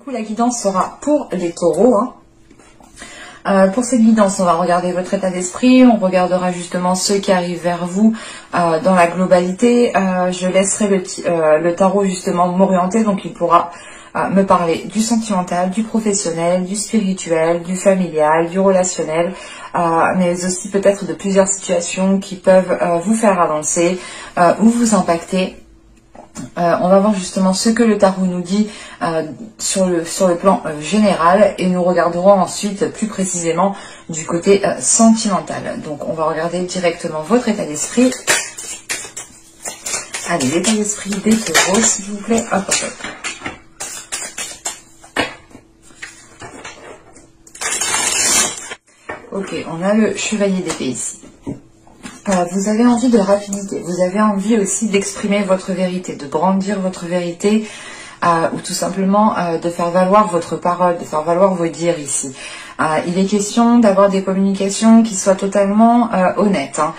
Du coup, la guidance sera pour les taureaux, hein. Pour cette guidance, on va regarder votre état d'esprit, on regardera justement ceux qui arrivent vers vous dans la globalité. Je laisserai le tarot justement m'orienter, donc il pourra me parler du sentimental, du professionnel, du spirituel, du familial, du relationnel, mais aussi peut-être de plusieurs situations qui peuvent vous faire avancer ou vous impacter. On va voir justement ce que le tarot nous dit sur le plan général, et nous regarderons ensuite plus précisément du côté sentimental. Donc on va regarder directement votre état d'esprit. Allez, l'état d'esprit des taureaux, s'il vous plaît. Hop, hop, hop. Ok, on a le chevalier d'épée ici. Vous avez envie de rapidité, vous avez envie aussi d'exprimer votre vérité, de brandir votre vérité, ou tout simplement de faire valoir votre parole, de faire valoir vos dires ici. Il est question d'avoir des communications qui soient totalement honnêtes, hein.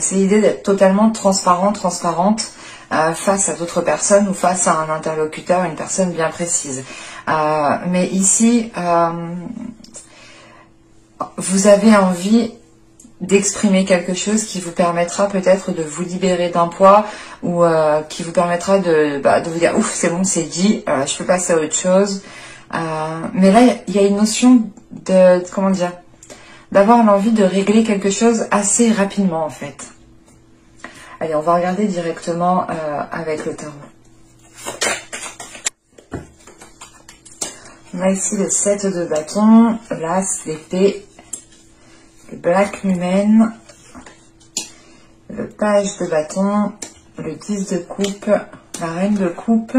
C'est l'idée d'être totalement transparente face à d'autres personnes ou face à un interlocuteur, une personne bien précise. Mais ici, vous avez envie d'exprimer quelque chose qui vous permettra peut-être de vous libérer d'un poids, ou qui vous permettra de vous dire ouf, c'est bon, c'est dit, je peux passer à autre chose. Mais là il y a une notion de, comment dire, d'avoir l'envie de régler quelque chose assez rapidement en fait. Allez, on va regarder directement avec le tarot. On a ici le 7 de bâton, l'as d'épée, le Black Numen, le page de bâton, le 10 de coupe, la reine de coupe,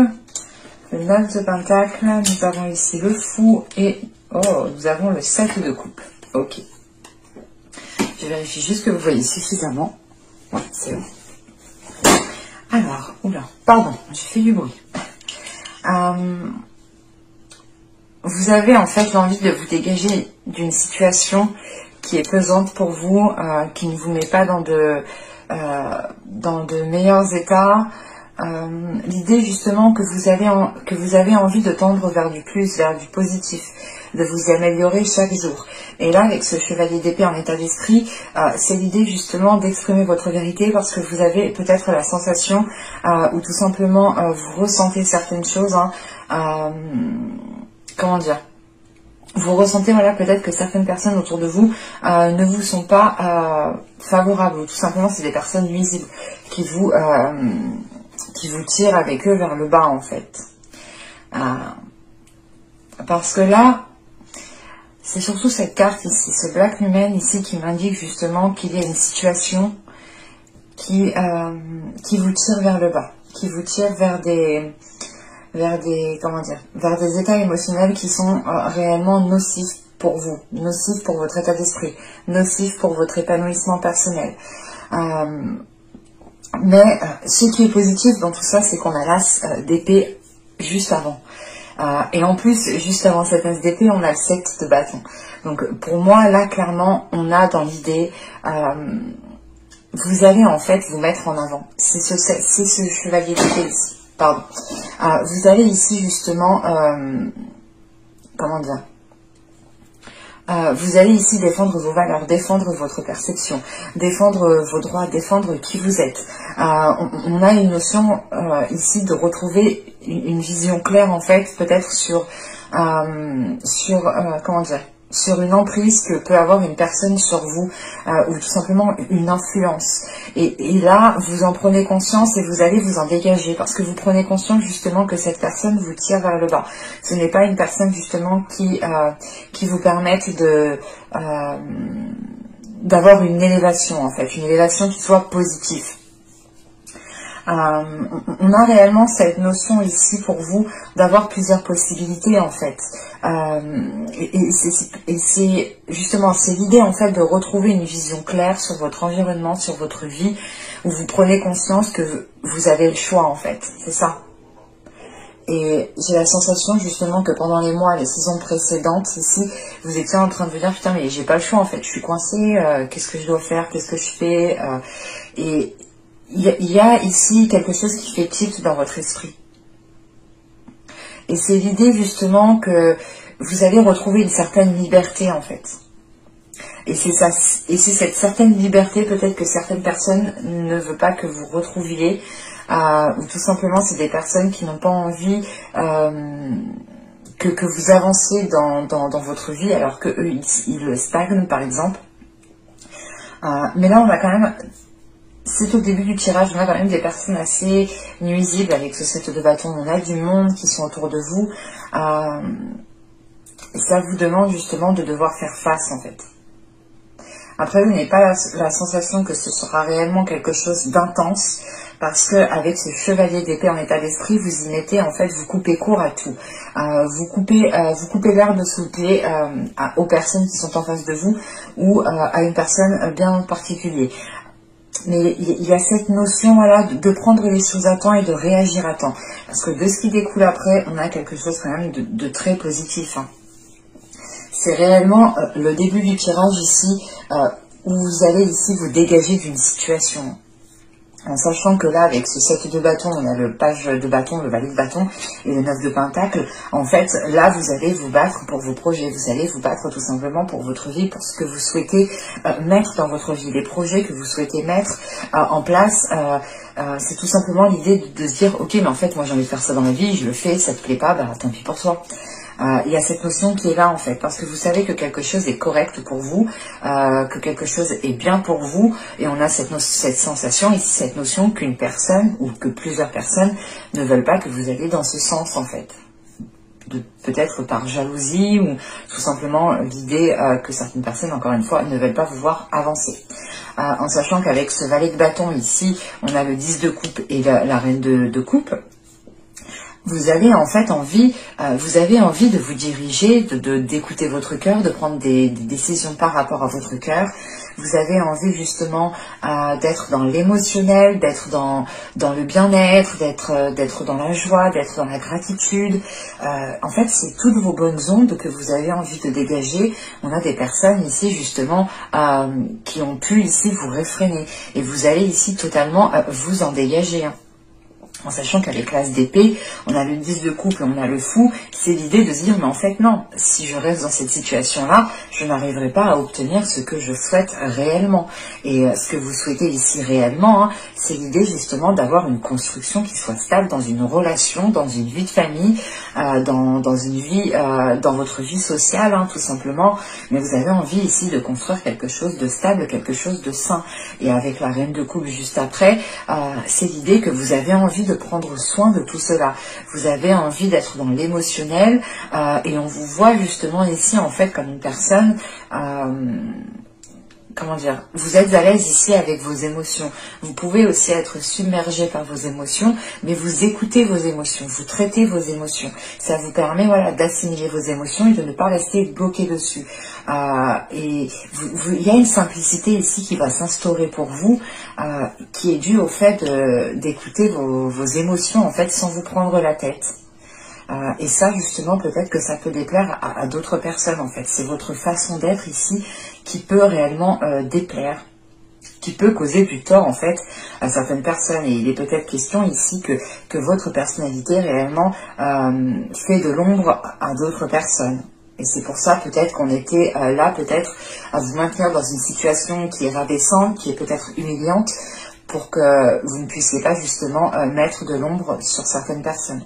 le 9 de pentacle, nous avons ici le fou et nous avons le 7 de coupe. Ok. Je vérifie juste que vous voyez suffisamment. Ouais, c'est bon. Alors, oula, pardon, j'ai fait du bruit. Vous avez en fait l'envie de vous dégager d'une situation qui est pesante pour vous, qui ne vous met pas dans de meilleurs états. L'idée justement que vous avez envie de tendre vers du plus, vers du positif, de vous améliorer chaque jour. Et là, avec ce chevalier d'épée en état d'esprit, c'est l'idée justement d'exprimer votre vérité, parce que vous avez peut-être la sensation, ou tout simplement vous ressentez certaines choses, hein, comment dire, vous ressentez, voilà, peut-être que certaines personnes autour de vous ne vous sont pas favorables, ou tout simplement c'est des personnes nuisibles qui vous tirent avec eux vers le bas en fait. Parce que là, c'est surtout cette carte ici, ce Black Numen ici, qui m'indique justement qu'il y a une situation qui vous tire vers le bas, qui vous tire vers des états émotionnels qui sont réellement nocifs pour vous, nocifs pour votre état d'esprit, nocifs pour votre épanouissement personnel. Mais ce qui est positif dans tout ça, c'est qu'on a l'as d'épée juste avant. Et en plus, juste avant cette as d'épée, on a le 7 de bâton. Donc pour moi, là, clairement, on a dans l'idée, vous allez en fait vous mettre en avant. C'est ce chevalier d'épée ici. Pardon. Vous allez ici justement, comment dire, vous allez ici défendre vos valeurs, défendre votre perception, défendre vos droits, défendre qui vous êtes. On a une notion ici de retrouver une vision claire en fait, peut-être sur comment dire, sur une emprise que peut avoir une personne sur vous, ou tout simplement une influence. Et là, vous en prenez conscience et vous allez vous en dégager, parce que vous prenez conscience justement que cette personne vous tire vers le bas. Ce n'est pas une personne justement qui vous permette d'avoir une élévation en fait, une élévation qui soit positive. On a réellement cette notion ici pour vous d'avoir plusieurs possibilités en fait, et c'est justement, c'est l'idée en fait de retrouver une vision claire sur votre environnement, sur votre vie, où vous prenez conscience que vous avez le choix en fait, c'est ça. Et j'ai la sensation justement que pendant les mois, les saisons précédentes ici, vous étiez en train de vous dire putain mais j'ai pas le choix en fait, je suis coincée, qu'est-ce que je dois faire, qu'est-ce que je fais, et il y a ici quelque chose qui fait tilt dans votre esprit. Et c'est l'idée justement que vous allez retrouver une certaine liberté en fait. Et c'est ça, et c'est cette certaine liberté peut-être que certaines personnes ne veulent pas que vous retrouviez, ou tout simplement c'est des personnes qui n'ont pas envie que vous avanciez dans votre vie alors que eux ils stagnent par exemple. Mais là on a quand même, c'est au début du tirage, on a quand même des personnes assez nuisibles avec ce 7 de bâton. On a du monde qui sont autour de vous. Et ça vous demande justement de devoir faire face en fait. Après, vous n'avez pas la sensation que ce sera réellement quelque chose d'intense, parce que avec ce chevalier d'épée en état d'esprit, vous y mettez, en fait, vous coupez court à tout. Vous coupez l'herbe sous le pied aux personnes qui sont en face de vous, ou à une personne bien en particulier. Mais il y a cette notion voilà, de prendre les choses à temps et de réagir à temps. Parce que de ce qui découle après, on a quelque chose quand même de très positif. Hein. C'est réellement le début du tirage ici, où vous allez ici vous dégager d'une situation. En sachant que là, avec ce 7 de bâton, on a le page de bâton, le valet de bâton et le 9 de pentacle. En fait, là, vous allez vous battre pour vos projets. Vous allez vous battre tout simplement pour votre vie, pour ce que vous souhaitez mettre dans votre vie. Les projets que vous souhaitez mettre en place, c'est tout simplement l'idée de se dire, ok, mais en fait, moi j'ai envie de faire ça dans ma vie, je le fais, ça te plaît pas, bah tant pis pour toi. Il y a cette notion qui est là en fait, parce que vous savez que quelque chose est correct pour vous, que quelque chose est bien pour vous, et on a cette sensation ici, cette notion qu'une personne ou que plusieurs personnes ne veulent pas que vous alliez dans ce sens en fait. Peut-être par jalousie ou tout simplement l'idée que certaines personnes, encore une fois, ne veulent pas vous voir avancer. En sachant qu'avec ce valet de bâton ici, on a le 10 de coupe et la reine de coupe. Vous avez en fait envie, de vous diriger, d'écouter votre cœur, de prendre des décisions par rapport à votre cœur. Vous avez envie justement d'être dans l'émotionnel, d'être dans le bien-être, d'être dans la joie, d'être dans la gratitude. En fait, c'est toutes vos bonnes ondes que vous avez envie de dégager. On a des personnes ici justement qui ont pu ici vous réfréner. Et vous allez ici totalement vous en dégager. Hein. En sachant qu'avec l'as d'épée, on a le 10 de couple, on a le fou, c'est l'idée de se dire, mais en fait non, si je reste dans cette situation-là, je n'arriverai pas à obtenir ce que je souhaite réellement. Et ce que vous souhaitez ici réellement, hein, c'est l'idée justement d'avoir une construction qui soit stable dans une relation, dans une vie de famille, dans une vie, dans votre vie sociale, hein, tout simplement. Mais vous avez envie ici de construire quelque chose de stable, quelque chose de sain. Et avec la reine de coupe juste après, c'est l'idée que vous avez envie de prendre soin de tout cela. Vous avez envie d'être dans l'émotionnel et on vous voit justement ici en fait comme une personne, comment dire, vous êtes à l'aise ici avec vos émotions. Vous pouvez aussi être submergé par vos émotions, mais vous écoutez vos émotions, vous traitez vos émotions. Ça vous permet voilà, d'assimiler vos émotions et de ne pas rester bloqué dessus. Et il y a une simplicité ici qui va s'instaurer pour vous, qui est due au fait d'écouter vos émotions en fait sans vous prendre la tête. Et ça, justement, peut-être que ça peut déplaire à d'autres personnes, en fait. C'est votre façon d'être ici qui peut réellement déplaire, qui peut causer du tort, en fait, à certaines personnes. Et il est peut-être question ici que votre personnalité, réellement, fait de l'ombre à d'autres personnes. Et c'est pour ça, peut-être, qu'on était là, peut-être, à vous maintenir dans une situation qui est rabaissante, qui est peut-être humiliante, pour que vous ne puissiez pas, justement, mettre de l'ombre sur certaines personnes.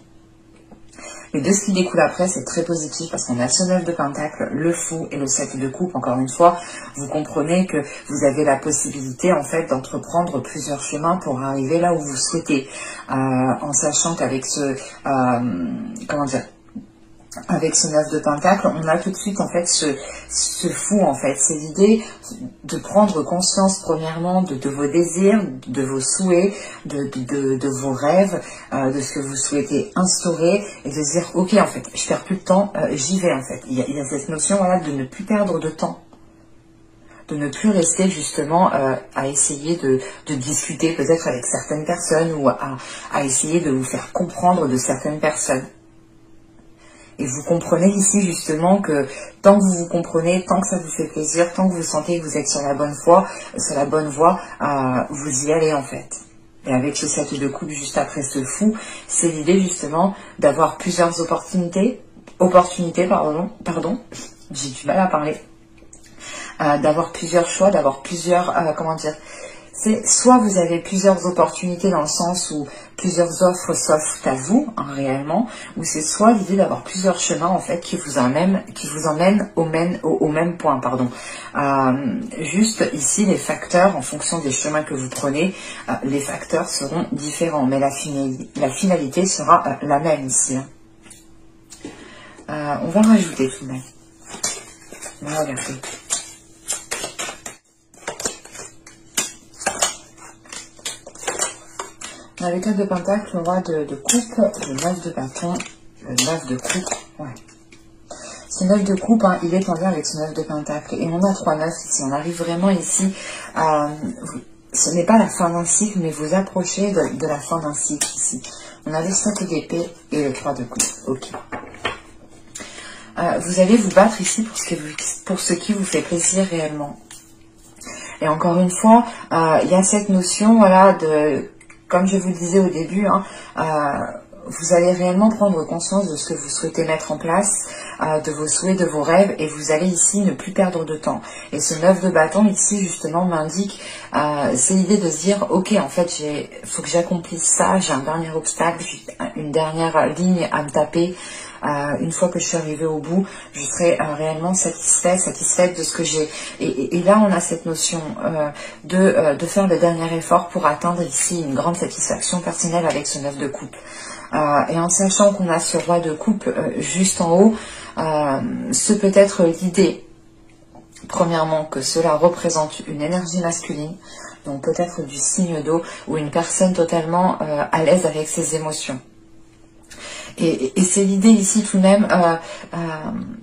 Et de ce qui découle après, c'est très positif parce qu'on a ce 9 de pentacle, le fou et le 7 de coupe. Encore une fois, vous comprenez que vous avez la possibilité en fait d'entreprendre plusieurs chemins pour arriver là où vous souhaitez. En sachant qu'avec ce, avec ce 9 de pentacle, on a tout de suite en fait ce fou en fait. C'est l'idée de prendre conscience premièrement de vos désirs, de vos souhaits, de vos rêves, de ce que vous souhaitez instaurer et de se dire ok en fait, je perds plus de temps, j'y vais en fait. Il y a cette notion voilà, de ne plus perdre de temps. De ne plus rester justement à essayer de discuter peut-être avec certaines personnes ou à essayer de vous faire comprendre de certaines personnes. Et vous comprenez ici justement que tant que vous vous comprenez, tant que ça vous fait plaisir, tant que vous sentez que vous êtes sur la bonne voie, vous y allez en fait. Et avec ce 7 de coupe juste après ce fou, c'est l'idée justement d'avoir plusieurs opportunités, pardon, j'ai du mal à parler, d'avoir plusieurs choix, d'avoir plusieurs, comment dire, c'est soit vous avez plusieurs opportunités dans le sens où plusieurs offres s'offrent à vous, hein, réellement, ou c'est soit l'idée d'avoir plusieurs chemins en fait qui vous emmènent au même point, pardon. Juste ici les facteurs, en fonction des chemins que vous prenez, les facteurs seront différents, mais la finalité sera la même ici. Hein. On va rajouter tout de même. On va regarder. On a le 4 de pentacle, le roi de coupe, le 9 de bâton, le 9 de coupe, ouais. Ce 9 de coupe, hein, il est en lien avec ce 9 de pentacle. Et on a 3 9 ici. On arrive vraiment ici ce n'est pas la fin d'un cycle, mais vous approchez de la fin d'un cycle ici. On a le 5 d'épée et le 3 de coupe. Ok. Vous allez vous battre ici pour ce qui vous fait plaisir réellement. Et encore une fois, il y a cette notion, voilà, de... Comme je vous le disais au début, hein, vous allez réellement prendre conscience de ce que vous souhaitez mettre en place, de vos souhaits, de vos rêves, et vous allez ici ne plus perdre de temps. Et ce 9 de bâton ici justement m'indique, c'est l'idée de se dire, ok, en fait, il faut que j'accomplisse ça, j'ai un dernier obstacle, une dernière ligne à me taper. Une fois que je suis arrivée au bout, je serai réellement satisfaite de ce que j'ai. Et là, on a cette notion de faire le dernier effort pour atteindre ici une grande satisfaction personnelle avec ce 9 de coupe. Et en sachant qu'on a ce roi de coupe juste en haut, ce peut être l'idée, premièrement, que cela représente une énergie masculine, donc peut-être du signe d'eau, ou une personne totalement à l'aise avec ses émotions. Et c'est l'idée ici tout de même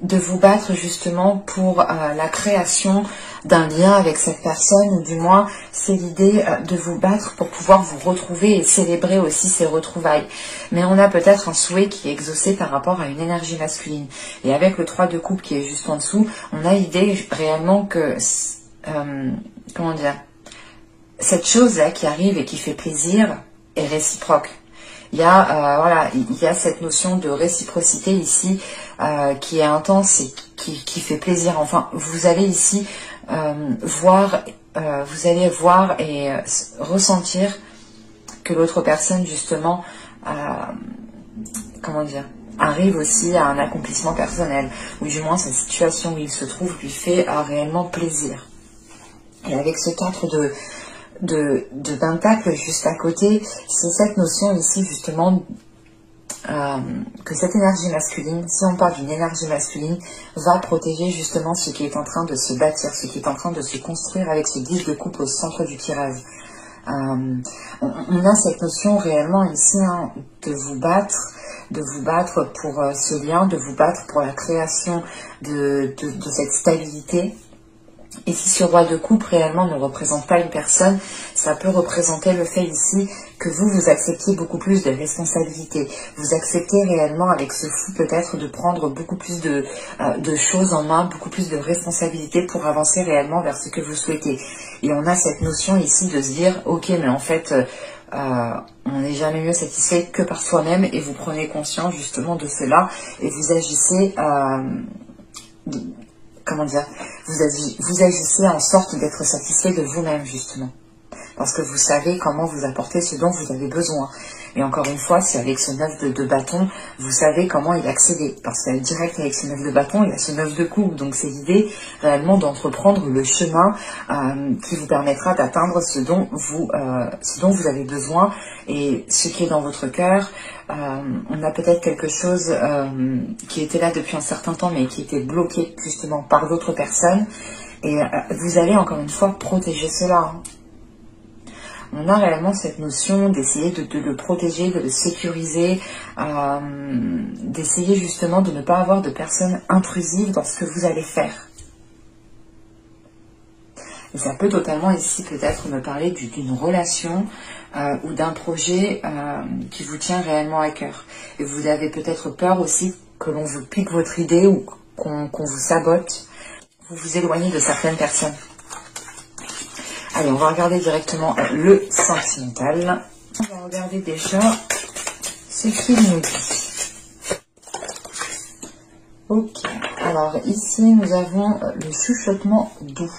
de vous battre justement pour la création d'un lien avec cette personne, ou du moins c'est l'idée de vous battre pour pouvoir vous retrouver et célébrer aussi ces retrouvailles. Mais on a peut-être un souhait qui est exaucé par rapport à une énergie masculine. Et avec le 3 de coupe qui est juste en dessous, on a l'idée réellement que, comment dire, cette chose-là qui arrive et qui fait plaisir est réciproque. Il y a voilà, il y a cette notion de réciprocité ici qui est intense et qui fait plaisir. Enfin, vous allez ici voir et ressentir que l'autre personne justement, comment dire, arrive aussi à un accomplissement personnel, ou du moins sa situation où il se trouve lui fait réellement plaisir. Et avec ce 4 de pentacle juste à côté, c'est cette notion ici justement que cette énergie masculine, si on parle d'une énergie masculine, va protéger justement ce qui est en train de se bâtir, ce qui est en train de se construire avec ce 10 de coupe au centre du tirage. On a cette notion réellement ici, hein, de vous battre pour ce lien, de vous battre pour la création de cette stabilité. Et si ce roi de coupe réellement ne représente pas une personne, ça peut représenter le fait ici que vous acceptiez beaucoup plus de responsabilités. Vous acceptez réellement avec ce fou peut-être de prendre beaucoup plus de choses en main, beaucoup plus de responsabilités pour avancer réellement vers ce que vous souhaitez. Et on a cette notion ici de se dire, ok, mais en fait, on n'est jamais mieux satisfait que par soi-même, et vous prenez conscience justement de cela et vous agissez... comment dire, vous agissez en sorte d'être satisfait de vous-même justement, parce que vous savez comment vous apporter ce dont vous avez besoin. Et encore une fois, c'est avec ce 9 de bâton, vous savez comment y accéder, parce qu'elle direct avec ce 9 de bâton, il y a ce 9 de coupe, donc c'est l'idée réellement d'entreprendre le chemin qui vous permettra d'atteindre ce dont vous avez besoin et ce qui est dans votre cœur. On a peut-être quelque chose qui était là depuis un certain temps, mais qui était bloqué justement par d'autres personnes, et vous allez encore une fois protéger cela. On a réellement cette notion d'essayer de le protéger, de le sécuriser, d'essayer justement de ne pas avoir de personnes intrusives dans ce que vous allez faire. Et ça peut totalement ici peut-être me parler d'une relation ou d'un projet qui vous tient réellement à cœur. Et vous avez peut-être peur aussi que l'on vous pique votre idée ou qu'on vous sabote, vous vous éloignez de certaines personnes. Allez, on va regarder directement le sentimental. On va regarder déjà ce qu'il nous dit. Ok, alors ici nous avons le chuchotement doux.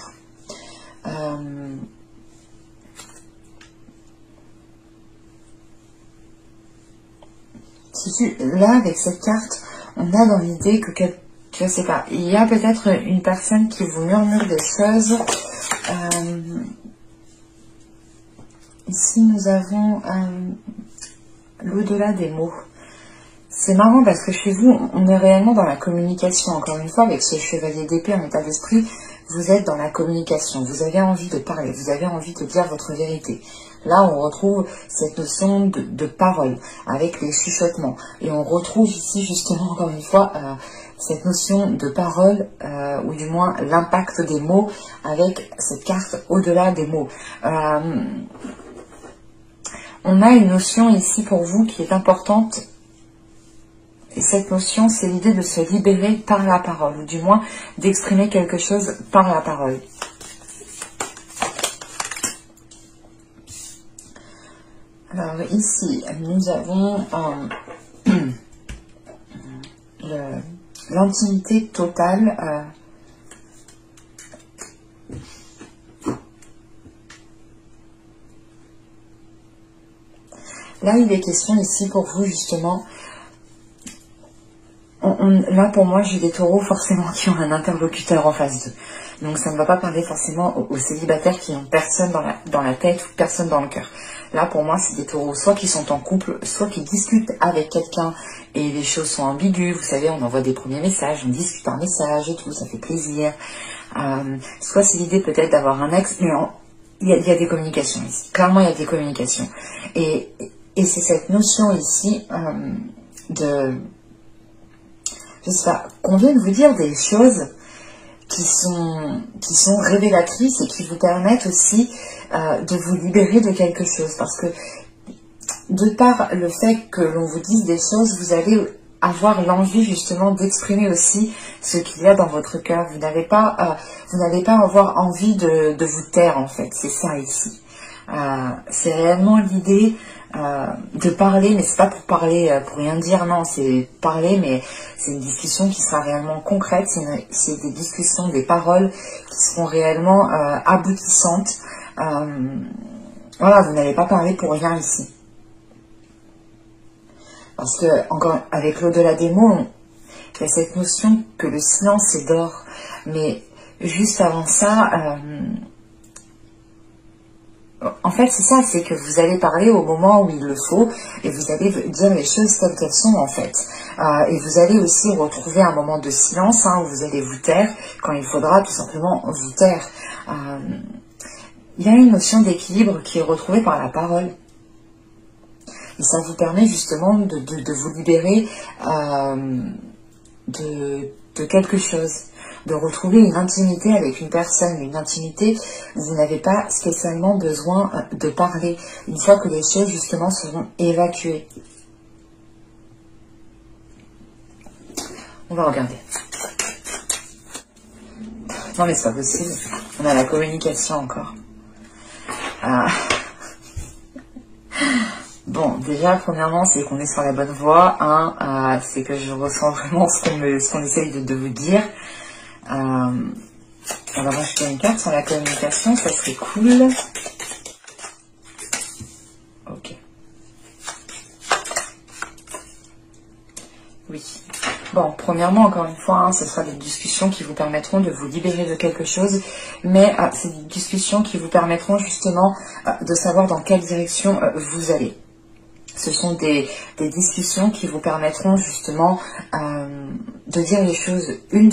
Là, avec cette carte, on a dans l'idée que, je sais pas, il y a peut-être une personne qui vous murmure des choses. Ici, nous avons l'au-delà des mots. C'est marrant parce que chez vous, on est réellement dans la communication. Encore une fois, avec ce chevalier d'épée en état d'esprit, vous êtes dans la communication. Vous avez envie de parler, vous avez envie de dire votre vérité. Là, on retrouve cette notion de parole avec les chuchotements. Et on retrouve ici, justement, encore une fois, cette notion de parole, ou du moins l'impact des mots avec cette carte au-delà des mots. On a une notion ici pour vous qui est importante. Et cette notion, c'est l'idée de se libérer par la parole, ou du moins d'exprimer quelque chose par la parole. Alors ici, nous avons l'intimité totale. Là, il est question ici pour vous, justement. Là, pour moi, j'ai des taureaux forcément qui ont un interlocuteur en face d'eux. Donc, ça ne va pas parler forcément aux célibataires qui n'ont personne dans la tête ou personne dans le cœur. Là, pour moi, c'est des taureaux soit qui sont en couple, soit qui discutent avec quelqu'un et les choses sont ambiguës. Vous savez, on envoie des premiers messages, on discute par message et tout, ça fait plaisir. Soit c'est l'idée peut-être d'avoir un ex, mais il y a des communications ici. Clairement, il y a des communications. Et c'est cette notion ici je sais pas, qu'on vient de vous dire des choses qui sont révélatrices et qui vous permettent aussi de vous libérer de quelque chose. Parce que de par le fait que l'on vous dise des choses, vous allez avoir l'envie justement d'exprimer aussi ce qu'il y a dans votre cœur. Vous n'allez pas avoir envie de vous taire en fait. C'est ça ici. C'est réellement l'idée de parler, mais c'est pas pour parler pour rien dire, non, c'est parler, mais c'est une discussion qui sera réellement concrète, c'est des discussions, des paroles qui seront réellement aboutissantes. Voilà, vous n'allez pas parler pour rien ici. Parce que, encore avec l'au-delà des mots, il y a cette notion que le silence est d'or. Mais juste avant ça, en fait, c'est ça, c'est que vous allez parler au moment où il le faut et vous allez dire les choses telles qu'elles sont, en fait. Et vous allez aussi retrouver un moment de silence où vous allez vous taire quand il faudra tout simplement vous taire. Il y a une notion d'équilibre qui est retrouvée par la parole. Et ça vous permet justement de vous libérer de quelque chose. De retrouver une intimité avec une personne, une intimité où vous n'avez pas spécialement besoin de parler, une fois que les choses justement seront évacuées. On va regarder. Non mais c'est pas possible, on a la communication encore. Bon, déjà, premièrement, c'est qu'on est sur la bonne voie, c'est que je ressens vraiment ce qu'on essaye de vous dire. On va rajouter une carte sur la communication, ça serait cool. Ok. Oui. Bon, premièrement, encore une fois, ce sera des discussions qui vous permettront de vous libérer de quelque chose, mais c'est des discussions qui vous permettront justement de savoir dans quelle direction vous allez. Ce sont des discussions qui vous permettront justement de dire les choses une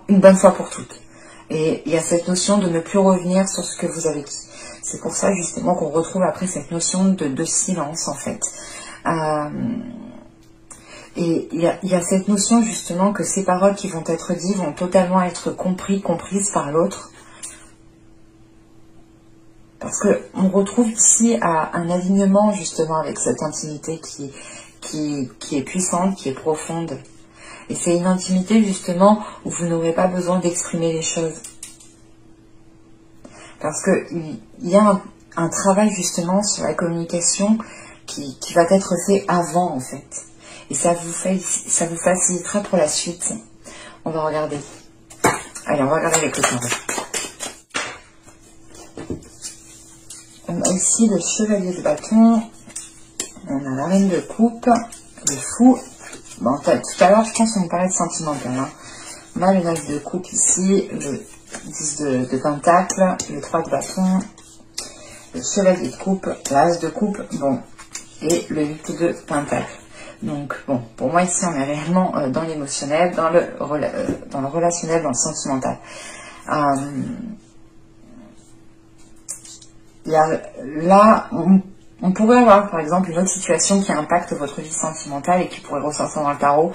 bonne fois pour toutes. Et il y a cette notion de ne plus revenir sur ce que vous avez dit. C'est pour ça justement qu'on retrouve après cette notion de silence en fait. Et il y a cette notion justement que ces paroles qui vont être dites vont totalement être comprises par l'autre. Parce qu'on retrouve ici un alignement justement avec cette intimité qui est puissante, qui est profonde. Et c'est une intimité justement où vous n'aurez pas besoin d'exprimer les choses. parce que il y a un travail justement sur la communication qui va être fait avant en fait. Et ça vous facilitera pour la suite. On va regarder. Allez, on va regarder avec le tarot. On a ici le chevalier de bâton. On a la reine de coupe. Le fou. Bon, tout à l'heure, je pense qu'on parlait de sentimental. Hein. On a le 9 de coupe ici. Le 10 de pentacle. Le 3 de bâton. Le chevalier de coupe. L'as de coupe. Bon. Et le 8 de pentacle. Donc, bon, pour moi, ici, on est réellement dans l'émotionnel, dans le relationnel, dans le sentimental. Là, on pourrait avoir, par exemple, une autre situation qui impacte votre vie sentimentale et qui pourrait ressortir dans le tarot.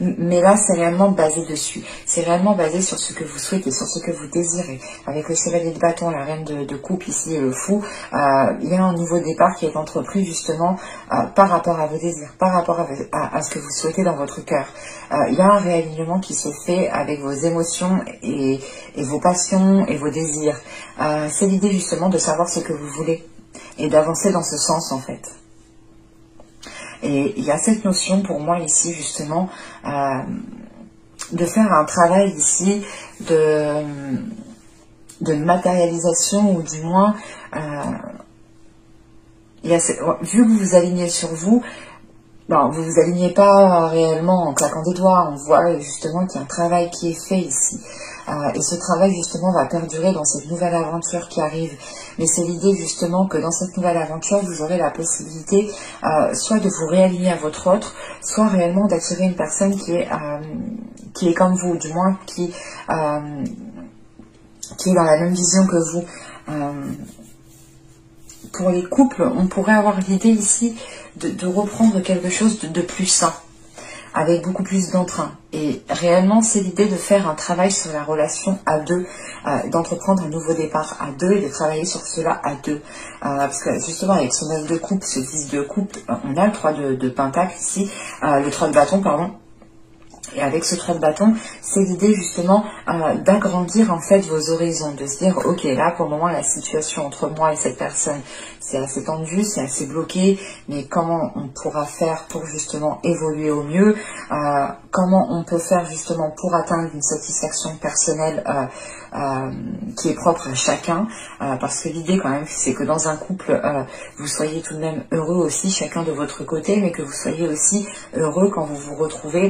Mais là, c'est réellement basé dessus. C'est réellement basé sur ce que vous souhaitez, sur ce que vous désirez. Avec le chevalier de bâton, la reine de coupe ici et le fou, il y a un niveau de départ qui est entrepris justement par rapport à vos désirs, par rapport à ce que vous souhaitez dans votre cœur. Il y a un réalignement qui se fait avec vos émotions et vos passions et vos désirs. C'est l'idée justement de savoir ce que vous voulez et d'avancer dans ce sens en fait. Et il y a cette notion pour moi ici justement de faire un travail ici de matérialisation ou du moins vu que vous vous alignez sur vous, bon, vous vous alignez pas réellement en claquant des doigts, on voit justement qu'il y a un travail qui est fait ici. Et ce travail justement va perdurer dans cette nouvelle aventure qui arrive. Mais c'est l'idée justement que dans cette nouvelle aventure, vous aurez la possibilité soit de vous réaligner à votre autre, soit réellement d'attirer une personne qui est comme vous, du moins qui est dans la même vision que vous. Pour les couples, on pourrait avoir l'idée ici de reprendre quelque chose de plus sain, avec beaucoup plus d'entrain. Et réellement, c'est l'idée de faire un travail sur la relation à deux, d'entreprendre un nouveau départ à deux et de travailler sur cela à deux. Parce que justement, avec ce 9 de coupe, ce 10 de coupe, on a le 3 de pentacle ici, le 3 de bâton, pardon. Et avec ce 3 de bâton, c'est l'idée justement d'agrandir en fait vos horizons, de se dire ok, là pour le moment la situation entre moi et cette personne c'est assez tendu, c'est assez bloqué, mais comment on pourra faire pour justement évoluer au mieux, comment on peut faire justement pour atteindre une satisfaction personnelle qui est propre à chacun, parce que l'idée quand même c'est que dans un couple vous soyez tout de même heureux aussi chacun de votre côté, mais que vous soyez aussi heureux quand vous vous retrouvez,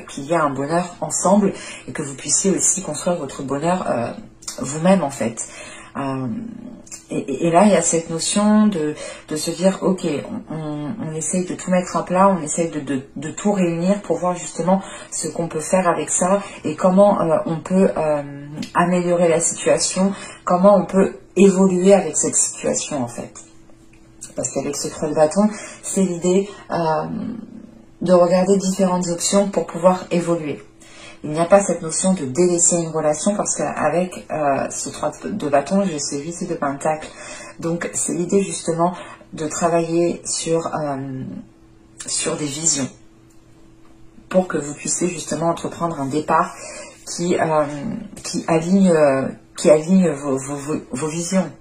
qu'il y a un bonheur ensemble et que vous puissiez aussi construire votre bonheur vous-même en fait. Et là, il y a cette notion de se dire, ok, on essaye de tout mettre à plat, on essaye de tout réunir pour voir justement ce qu'on peut faire avec ça et comment on peut améliorer la situation, comment on peut évoluer avec cette situation en fait. Parce qu'avec ce 3 de bâton, c'est l'idée de regarder différentes options pour pouvoir évoluer. Il n'y a pas cette notion de délaisser une relation parce qu'avec ce 3 de bâton, j'ai ce 8 de pentacle. Donc c'est l'idée justement de travailler sur des visions pour que vous puissiez justement entreprendre un départ qui aligne vos visions.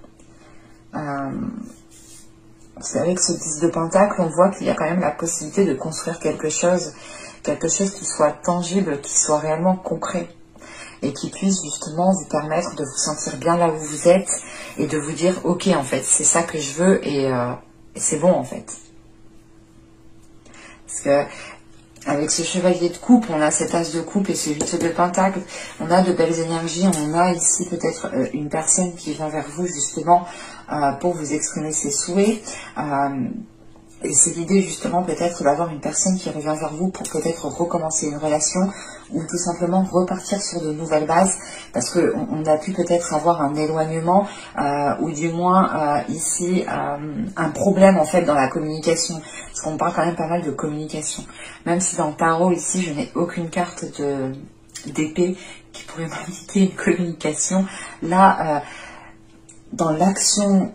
C'est avec ce 10 de pentacle, on voit qu'il y a quand même la possibilité de construire quelque chose qui soit tangible, qui soit réellement concret et qui puisse justement vous permettre de vous sentir bien là où vous êtes et de vous dire ok en fait c'est ça que je veux et c'est bon en fait. Parce que avec ce chevalier de coupe, on a cet as de coupe et ce 8 de pentacle, on a de belles énergies, on a ici peut-être une personne qui vient vers vous justement pour vous exprimer ses souhaits. Et c'est l'idée justement peut-être d'avoir une personne qui revient vers vous pour peut-être recommencer une relation ou tout simplement repartir sur de nouvelles bases parce qu'on a pu peut-être avoir un éloignement ou du moins ici un problème en fait dans la communication parce qu'on parle quand même pas mal de communication, même si dans le tarot ici je n'ai aucune carte d'épée qui pourrait m'indiquer une communication. Là dans l'action,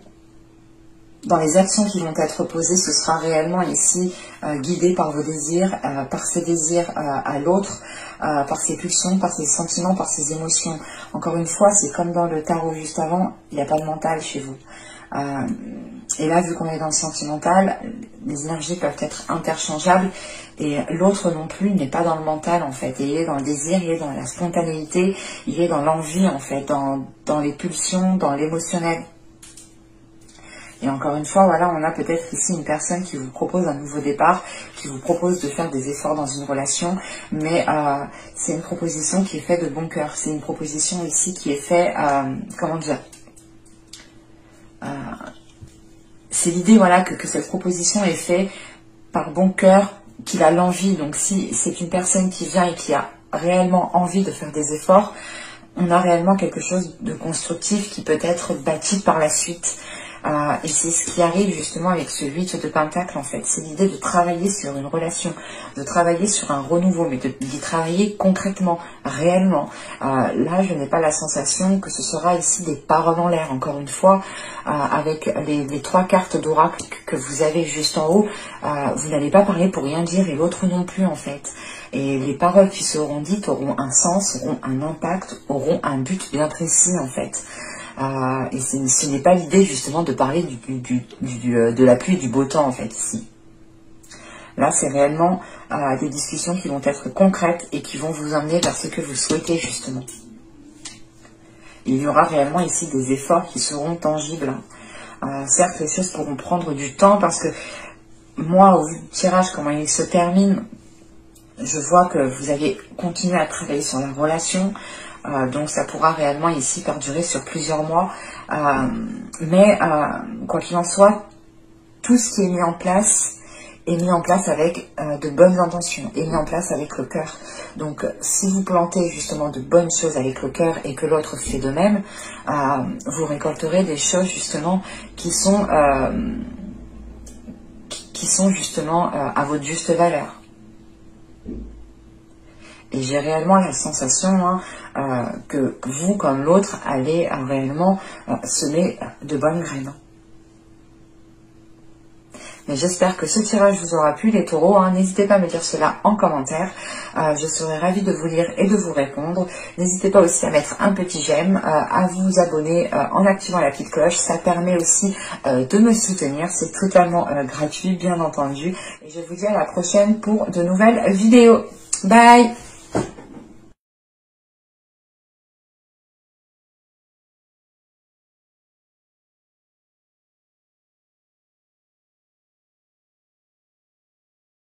dans les actions qui vont être posées, ce sera réellement ici guidé par vos désirs, par ces désirs à l'autre, par ses pulsions, par ses sentiments, par ses émotions. Encore une fois, c'est comme dans le tarot juste avant, il n'y a pas de mental chez vous. Et là, vu qu'on est dans le sentimental, les énergies peuvent être interchangeables et l'autre non plus n'est pas dans le mental en fait. Et il est dans le désir, il est dans la spontanéité, il est dans l'envie en fait, dans les pulsions, dans l'émotionnel. Et encore une fois, voilà, on a peut-être ici une personne qui vous propose un nouveau départ, qui vous propose de faire des efforts dans une relation, mais c'est une proposition qui est faite de bon cœur. C'est une proposition ici qui est faite, comment dire, c'est l'idée, voilà, que cette proposition est faite par bon cœur, qu'il a l'envie. Donc si c'est une personne qui vient et qui a réellement envie de faire des efforts, on a réellement quelque chose de constructif qui peut être bâti par la suite. Et c'est ce qui arrive justement avec ce 8 de Pentacle en fait. C'est l'idée de travailler sur une relation, de travailler sur un renouveau, mais d'y travailler concrètement, réellement. Là, je n'ai pas la sensation que ce sera ici des paroles en l'air. Encore une fois, avec les 3 cartes d'oracle que vous avez juste en haut, vous n'allez pas parler pour rien dire et l'autre non plus en fait. Et les paroles qui seront dites auront un sens, auront un impact, auront un but bien précis en fait. Et ce n'est pas l'idée justement de parler de la pluie et du beau temps en fait ici. Là c'est réellement des discussions qui vont être concrètes et qui vont vous emmener vers ce que vous souhaitez justement. Il y aura réellement ici des efforts qui seront tangibles. Certes les choses pourront prendre du temps parce que moi au vu du tirage comment il se termine, je vois que vous avez continué à travailler sur la relation. Donc ça pourra réellement ici perdurer sur plusieurs mois. Mais quoi qu'il en soit, tout ce qui est mis en place est mis en place avec de bonnes intentions, est mis en place avec le cœur. Donc si vous plantez justement de bonnes choses avec le cœur et que l'autre fait de même, vous récolterez des choses justement qui sont justement à votre juste valeur. Et j'ai réellement la sensation que vous, comme l'autre, allez réellement semer de bonnes graines. Mais j'espère que ce tirage vous aura plu, les taureaux. N'hésitez pas à me dire cela en commentaire. Je serai ravie de vous lire et de vous répondre. N'hésitez pas aussi à mettre un petit j'aime, à vous abonner en activant la petite cloche. Ça permet aussi de me soutenir. C'est totalement gratuit, bien entendu. Et je vous dis à la prochaine pour de nouvelles vidéos. Bye!